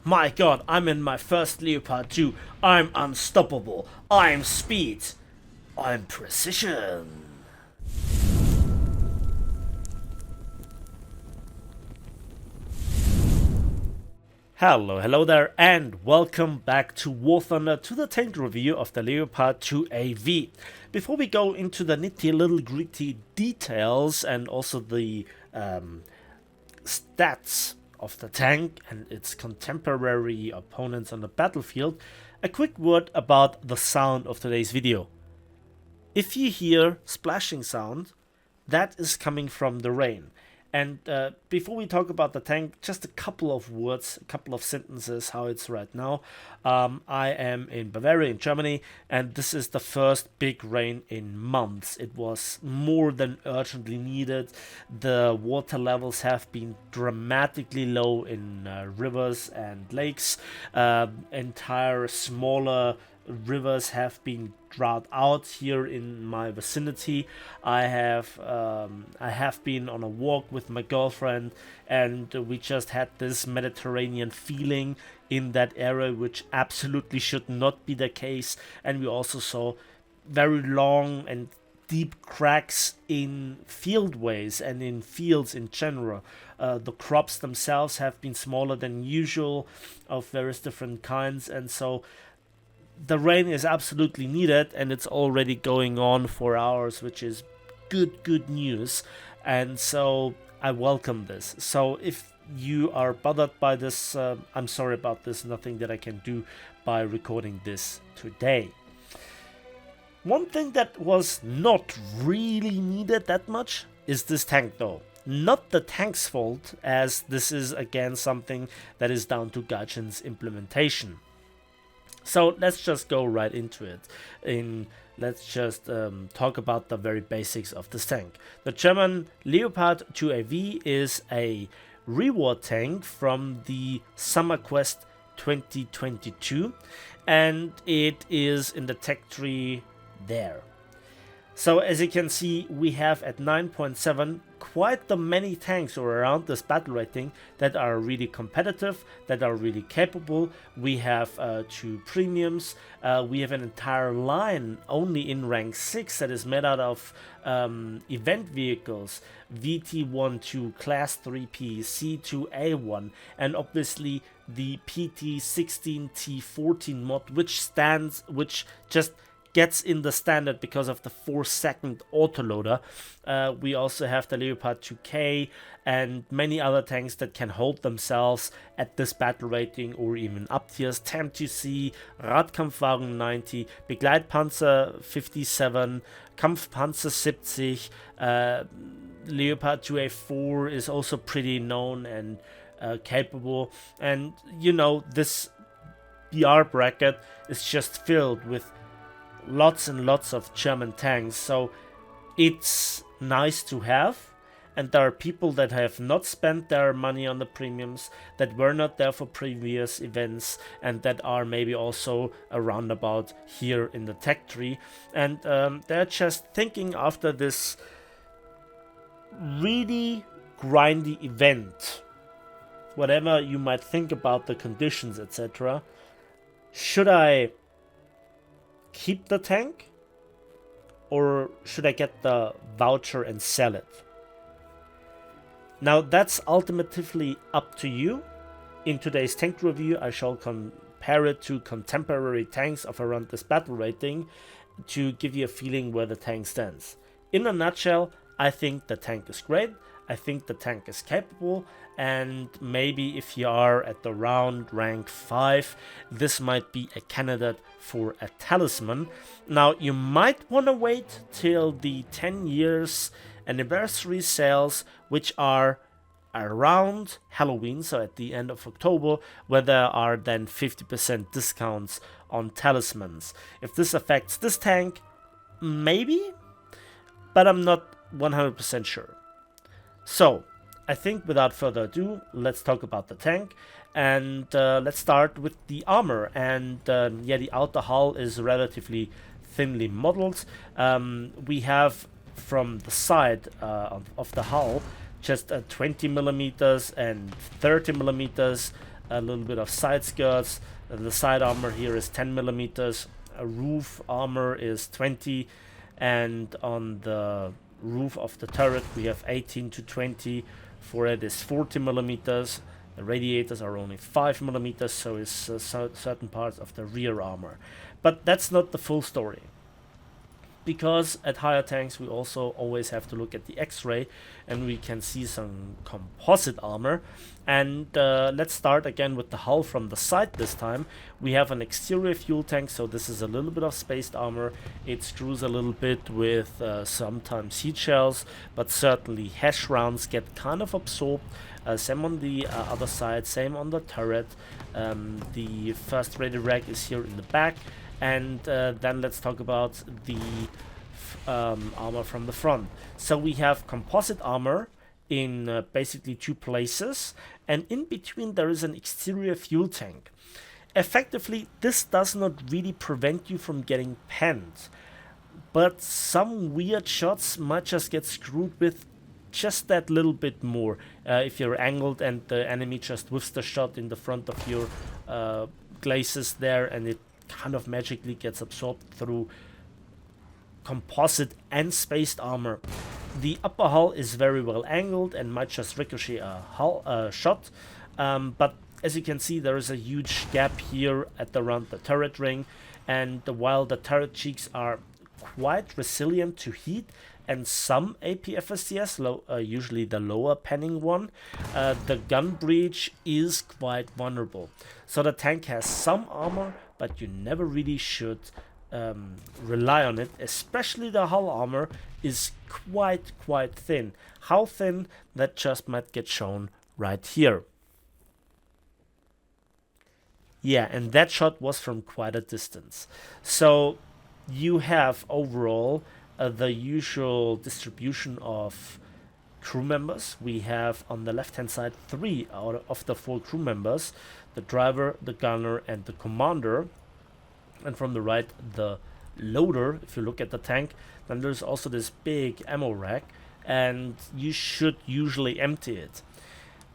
My god, I'm in my first Leopard 2. I'm unstoppable. I'm speed. I'm precision. Hello there, and welcome back to War Thunder, to the tank review of the Leopard 2AV. Before we go into the little gritty details and also the stats of the tank and its contemporary opponents on the battlefield, a quick word about the sound of today's video. If you hear splashing sound, that is coming from the rain. And before we talk about the tank, just a couple of words, a couple of sentences, how it's right now. I am in Bavaria, in Germany, and this is the first big rain in months. It was more than urgently needed. The water levels have been dramatically low in rivers and lakes. Entire smaller rivers have been drought out here in my vicinity. I have been on a walk with my girlfriend, and we just had this Mediterranean feeling in that area, which absolutely should not be the case. And we also saw very long and deep cracks in fieldways and in fields in general. The crops themselves have been smaller than usual, of various different kinds, and so the rain is absolutely needed, and it's already going on for hours, which is good news. And so I welcome this. So if you are bothered by this, I'm sorry about this. Nothing that I can do by recording this today. One thing that was not really needed that much is this tank, though. Not the tank's fault, as this is again something that is down to Gaijin's implementation. So let's just go right into it. Let's just talk about the very basics of this tank. The German Leopard 2AV is a reward tank from the Summer Quest 2022, and it is in the tech tree there. So as you can see, we have at 9.7 quite the many tanks around this battle rating that are really competitive, that are really capable. We have 2 premiums. We have an entire line only in rank 6 that is made out of event vehicles, VT-12, Class 3P, C2A1, and obviously the PT-19-14 mod, which just gets in the standard because of the 4-second autoloader. We also have the Leopard 2K and many other tanks that can hold themselves at this battle rating or even up tiers. TAMTC, Radkampfwagen 90, Begleitpanzer 57, Kampfpanzer 70, Leopard 2A4 is also pretty known and capable. And you know, this BR bracket is just filled with lots and lots of German tanks, so it's nice to have. And there are people that have not spent their money on the premiums, that were not there for previous events, and that are maybe also around about here in the tech tree, and they're just thinking after this really grindy event, whatever you might think about the conditions, etc., should I keep the tank, or should I get the voucher and sell it? Now that's ultimately up to you. In today's tank review, I shall compare it to contemporary tanks of around this battle rating to give you a feeling where the tank stands. In a nutshell, I think the tank is great. I think the tank is capable, and maybe if you are at the round rank 5, this might be a candidate for a talisman. Now you might want to wait till the 10 years anniversary sales, which are around Halloween, so at the end of October, where there are then 50% discounts on talismans. If this affects this tank, maybe, but I'm not 100% sure. So, I think without further ado, let's talk about the tank, and let's start with the armor. And yeah, the outer hull is relatively thinly modeled. We have from the side of the hull just 20 millimeters and 30 millimeters a little bit of side skirts. The side armor here is 10 millimeters. A roof armor is 20, and on the roof of the turret we have 18 to 20. For it is 40 millimeters. The radiators are only 5 millimeters, so is certain parts of the rear armor. But that's not the full story, because at higher tanks we also always have to look at the X-ray, and we can see some composite armor. And let's start again with the hull from the side this time. We have an exterior fuel tank, so this is a little bit of spaced armor. It screws a little bit with sometimes heat shells, but certainly hash rounds get kind of absorbed. Same on the other side, same on the turret. The first ready rack is here in the back. And then let's talk about the armor from the front. So we have composite armor in basically 2 places, and in between there is an exterior fuel tank. Effectively, this does not really prevent you from getting penned, but some weird shots might just get screwed with just that little bit more. If you're angled and the enemy just whiffs the shot in the front of your glazes there, and it kind of magically gets absorbed through composite and spaced armor. The upper hull is very well angled and might just ricochet a shot, but as you can see, there is a huge gap here at around the turret ring, and while the turret cheeks are quite resilient to heat and some APFSCS, usually the lower penning one, the gun breech is quite vulnerable. So the tank has some armor, but you never really should rely on it. Especially the hull armor is quite thin. How thin? That just might get shown right here. Yeah, and that shot was from quite a distance. So you have overall the usual distribution of crew members. We have on the left hand side 3 out of the 4 crew members: the driver, the gunner, and the commander. And from the right, the loader. If you look at the tank, then there's also this big ammo rack, and you should usually empty it.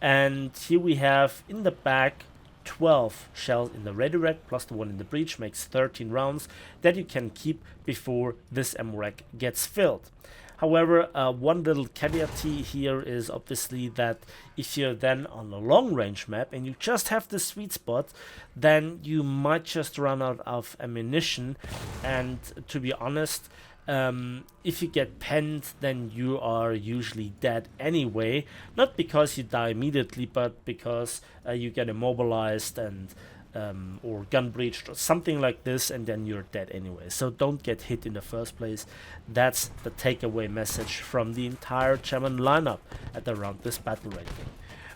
And here we have in the back 12 shells in the ready rack plus the one in the breech, makes 13 rounds that you can keep before this ammo rack gets filled. However, one little caveat here is obviously that if you're then on a long range map and you just have the sweet spot, then you might just run out of ammunition. And to be honest, if you get penned, then you are usually dead anyway. Not because you die immediately, but because you get immobilized and or gun breached or something like this, and then you're dead anyway. So don't get hit in the first place. That's the takeaway message from the entire German lineup at around this battle rating.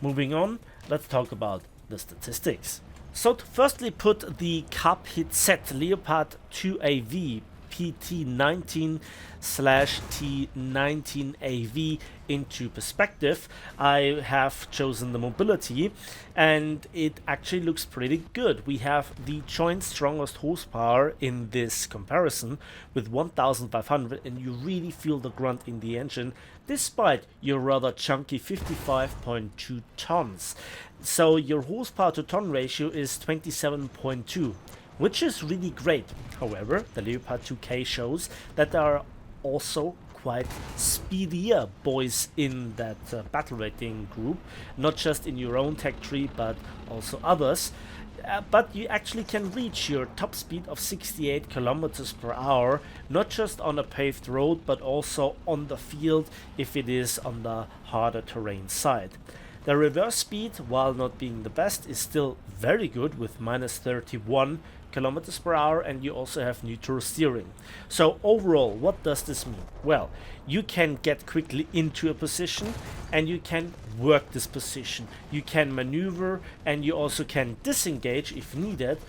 Moving on, let's talk about the statistics. So to firstly put the KPz Leopard 2AV PT-19/T19-AV into perspective, I have chosen the mobility, and it actually looks pretty good. We have the joint strongest horsepower in this comparison with 1500, and you really feel the grunt in the engine despite your rather chunky 55.2 tons. So your horsepower to ton ratio is 27.2, which is really great. However, the Leopard 2K shows that there are also quite speedier boys in that battle rating group, not just in your own tech tree but also others. But you actually can reach your top speed of 68 kilometers per hour, not just on a paved road but also on the field if it is on the harder terrain side. The reverse speed, while not being the best, is still very good with minus 31 kilometers per hour, and you also have neutral steering. So overall, what does this mean? Well, you can get quickly into a position and you can work this position. You can maneuver and you also can disengage if needed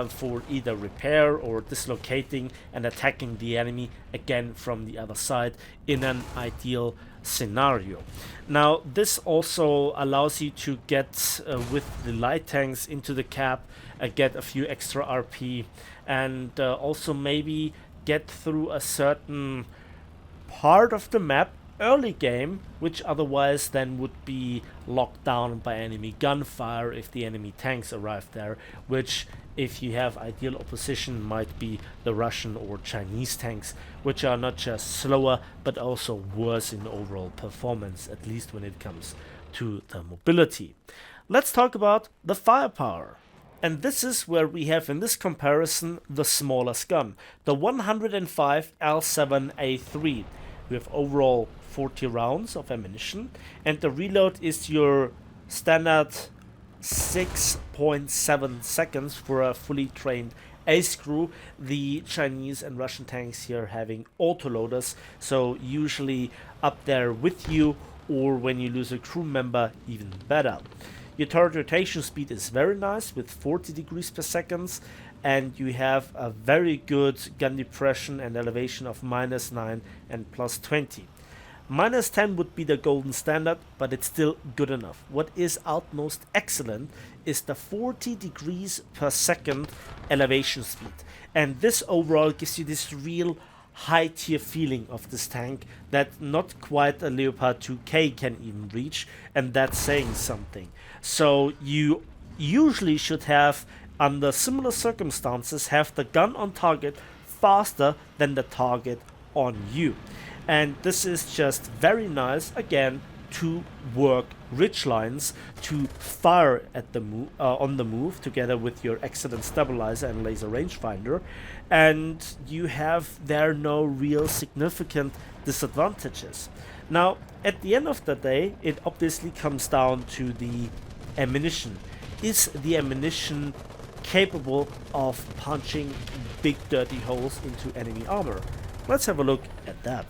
for either repair or dislocating and attacking the enemy again from the other side in an ideal scenario. Now this also allows you to get with the light tanks into the cab, get a few extra RP, and also maybe get through a certain part of the map early game, which otherwise then would be locked down by enemy gunfire if the enemy tanks arrive there, which if you have ideal opposition might be the Russian or Chinese tanks, which are not just slower but also worse in overall performance, at least when it comes to the mobility. Let's talk about the firepower. And this is where we have in this comparison the smallest gun, the 105 L7A3. We have overall 40 rounds of ammunition, and the reload is your standard 6.7 seconds for a fully trained ace crew. The Chinese and Russian tanks here having autoloaders, so usually up there with you, or when you lose a crew member, even better. Your turret rotation speed is very nice with 40 degrees per second, and you have a very good gun depression and elevation of -9 and +20. -10 would be the golden standard, but it's still good enough. What is utmost excellent is the 40 degrees per second elevation speed, and this overall gives you this real high tier feeling of this tank that not quite a Leopard 2K can even reach, and that's saying something. So you usually should have, under similar circumstances, have the gun on target faster than the target on you. And this is just very nice, again, to work ridge lines, to fire at the on the move together with your excellent stabilizer and laser rangefinder, and you have there no real significant disadvantages. Now, at the end of the day, it obviously comes down to the ammunition. Is the ammunition capable of punching big dirty holes into enemy armor? Let's have a look at that.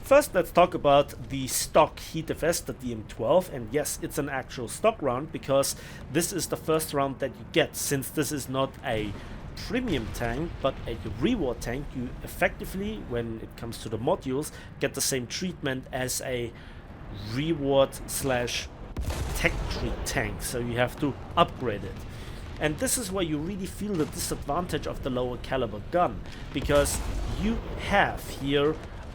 First, let's talk about the stock HeatFS, the DM12, and yes, it's an actual stock round because this is the first round that you get. Since this is not a premium tank but a reward tank, you effectively, when it comes to the modules, get the same treatment as a reward slash tech tree tank, so you have to upgrade it. And this is where you really feel the disadvantage of the lower caliber gun, because you have here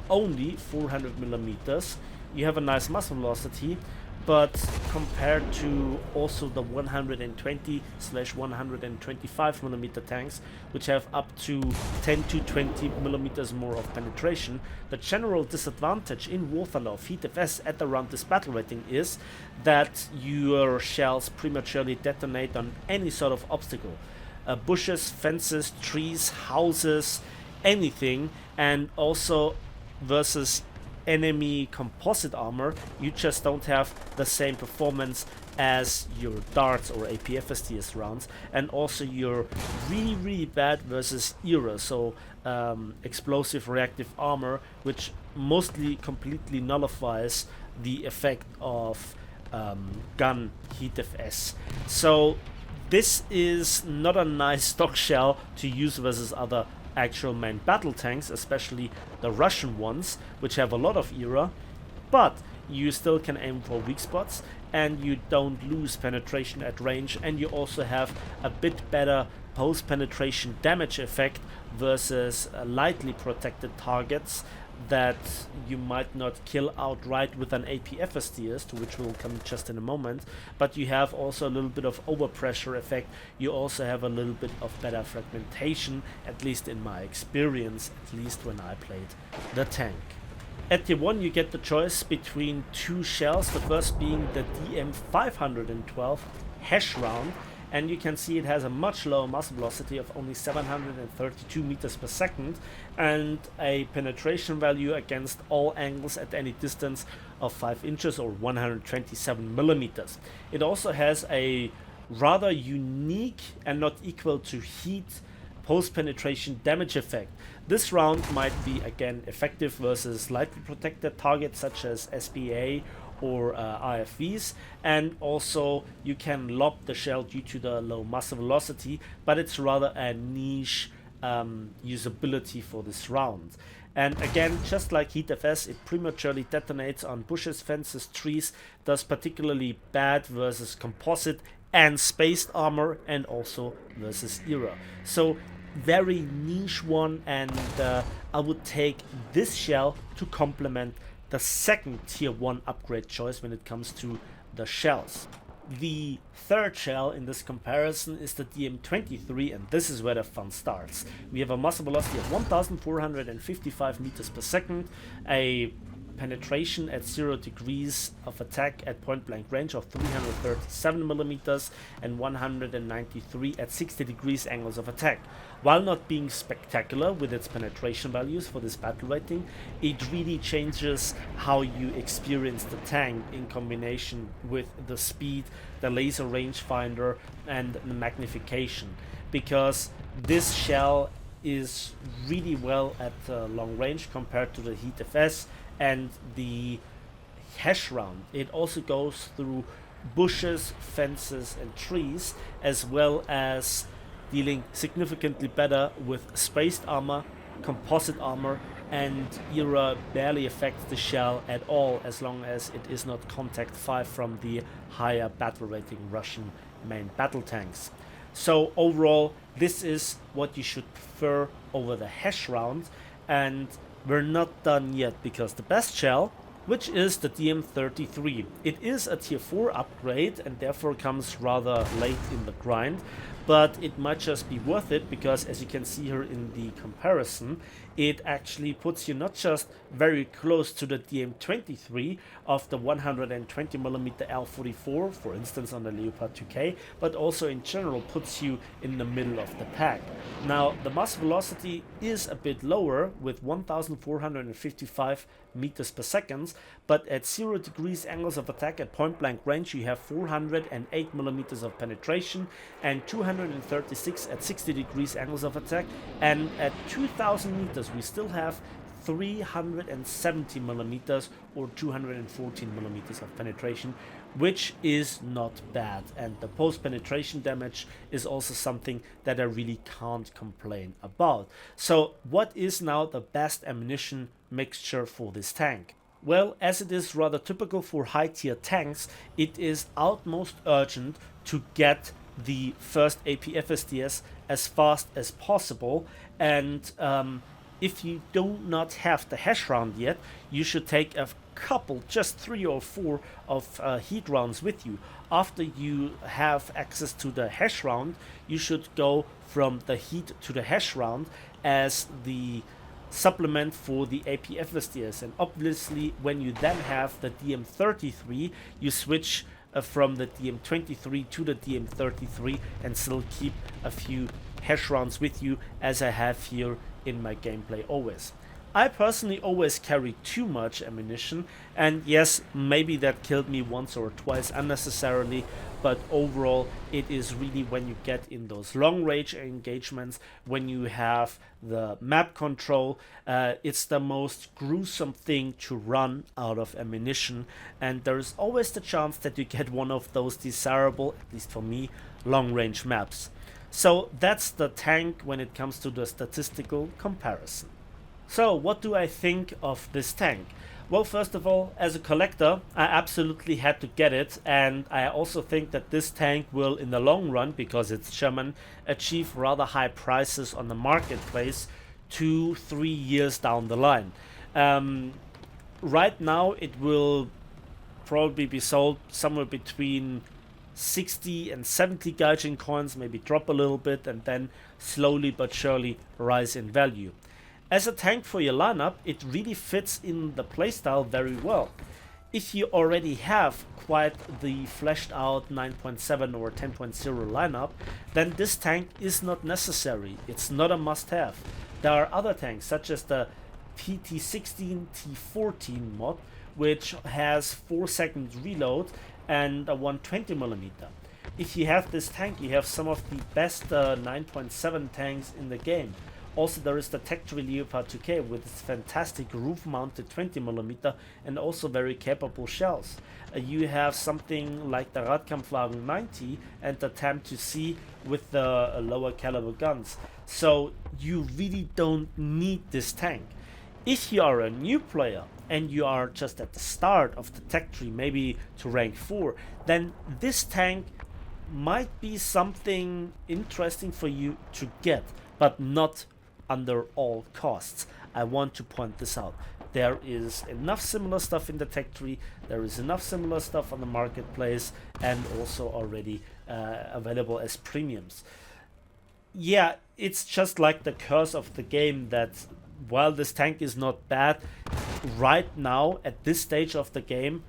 only 400 millimeters. You have a nice muzzle velocity, but compared to also the 120/125 millimeter tanks, which have up to 10 to 20 millimeters more of penetration, the general disadvantage in War Thunder of HeatFS at around this battle rating is that your shells prematurely detonate on any sort of obstacle. Bushes, fences, trees, houses, anything, and also versus enemy composite armor, you just don't have the same performance as your darts or APFSTS rounds, and also you're really bad versus ERA, so explosive reactive armor, which mostly completely nullifies the effect of gun HeatFS. So this is not a nice stock shell to use versus other actual main battle tanks, especially the Russian ones, which have a lot of ERA, but you still can aim for weak spots and you don't lose penetration at range, and you also have a bit better post-penetration damage effect versus lightly protected targets that you might not kill outright with an APFSTS, to which we'll come just in a moment, but you have also a little bit of overpressure effect. You also have a little bit of better fragmentation, at least in my experience, at least when I played the tank. At tier 1 you get the choice between two shells, the first being the DM512 hash round, and you can see it has a much lower muzzle velocity of only 732 meters per second and a penetration value against all angles at any distance of 5 inches or 127 millimeters. It also has a rather unique and not equal to heat post-penetration damage effect. This round might be again effective versus lightly protected targets such as SBA or IFVs, and also you can lob the shell due to the low muzzle velocity, but it's rather a niche usability for this round. And again, just like HeatFS, it prematurely detonates on bushes, fences, trees, does particularly bad versus composite and spaced armor, and also versus ERA. So very niche one, and I would take this shell to complement the second tier 1 upgrade choice when it comes to the shells. The third shell in this comparison is the DM23, and this is where the fun starts. We have a muzzle velocity of 1455 meters per second, a penetration at 0 degrees of attack at point blank range of 337 millimeters, and 193 at 60 degrees angles of attack. While not being spectacular with its penetration values for this battle rating, it really changes how you experience the tank in combination with the speed, the laser rangefinder, and the magnification, because this shell is really well at long range compared to the Heat FS and the hash round. It also goes through bushes, fences and trees, as well as dealing significantly better with spaced armor, composite armor, and ERA barely affects the shell at all as long as it is not contact 5 from the higher battle rating Russian main battle tanks. So overall, this is what you should prefer over the hash round, and we're not done yet, because the best shell, which is the DM33, it is a tier 4 upgrade and therefore comes rather late in the grind, but it might just be worth it, because as you can see here in the comparison, it actually puts you not just very close to the DM23 of the 120mm L44, for instance on the Leopard 2K, but also in general puts you in the middle of the pack. Now the muzzle velocity is a bit lower with 1455 meters per second, but at 0 degrees angles of attack at point blank range you have 408 millimeters of penetration and 236 at 60 degrees angles of attack, and at 2000 meters we still have 370 millimeters or 214 millimeters of penetration, which is not bad, and the post penetration damage is also something that I really can't complain about. So what is now the best ammunition mixture for this tank? Well, as it is rather typical for high tier tanks, it is utmost urgent to get the first APFSDS as fast as possible, and if you do not have the hash round yet, you should take a couple, just 3 or 4 of heat rounds with you. After you have access to the hash round, you should go from the heat to the hash round as the supplement for the APFSDS, and obviously when you then have the DM33, you switch from the DM23 to the DM33 and still keep a few hash rounds with you, as I have here in my gameplay always. I personally always carry too much ammunition, and yes, maybe that killed me once or twice unnecessarily, but overall it is really when you get in those long range engagements, when you have the map control, it's the most gruesome thing to run out of ammunition, and there is always the chance that you get one of those desirable, at least for me, long range maps. So that's the tank when it comes to the statistical comparison. So what do I think of this tank? Well, first of all, as a collector, I absolutely had to get it, and I also think that this tank will, in the long run, because it's German, achieve rather high prices on the marketplace 2-3 years down the line. Right now it will probably be sold somewhere between 60 and 70 gaijin coins, maybe drop a little bit and then slowly but surely rise in value. As a tank for your lineup, it really fits in the playstyle very well. If you already have quite the fleshed out 9.7 or 10.0 lineup, then this tank is not necessary. It's not a must-have. There are other tanks such as the PT-19-T14 mod, which has 4 seconds reload and a 120mm. If you have this tank, you have some of the best 9.7 tanks in the game. Also, there is the Tech-3 Leopard 2K with its fantastic roof-mounted 20mm and also very capable shells. You have something like the Radkampfwagen 90 and the TAM2C with the lower caliber guns. So you really don't need this tank. If you are a new player and you are just at the start of the tech tree, maybe to rank 4, then this tank might be something interesting for you to get, but not under all costs. I want to point this out. There is enough similar stuff in the tech tree, there is enough similar stuff on the marketplace, and also already available as premiums. Yeah, it's just like the curse of the game that while this tank is not bad, right now at this stage of the game,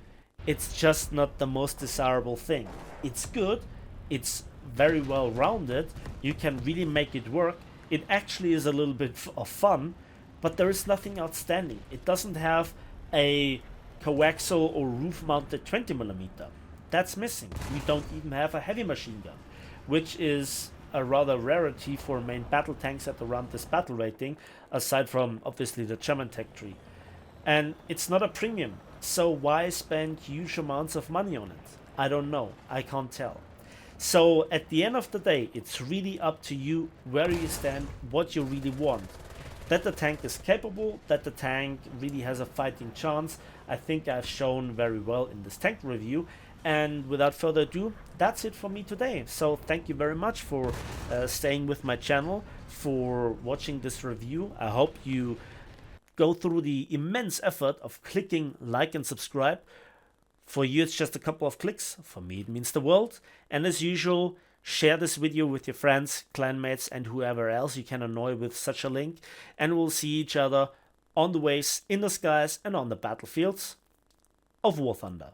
it's just not the most desirable thing. It's good, it's very well rounded, you can really make it work, it actually is a little bit of fun, but there is nothing outstanding. It doesn't have a coaxial or roof mounted 20mm. That's missing. We don't even have a heavy machine gun, which is a rather rarity for main battle tanks at around this battle rating, aside from obviously the German tech tree. And it's not a premium, so why spend huge amounts of money on it? I don't know, I can't tell. So at the end of the day, it's really up to you where you stand, what you really want. That the tank is capable, that the tank really has a fighting chance, I think I've shown very well in this tank review. And without further ado, that's it for me today. So thank you very much for staying with my channel, for watching this review. I hope you go through the immense effort of clicking like and subscribe. For you it's just a couple of clicks, for me it means the world. And as usual, share this video with your friends, clanmates, and whoever else you can annoy with such a link. And we'll see each other on the ways, in the skies, and on the battlefields of War Thunder.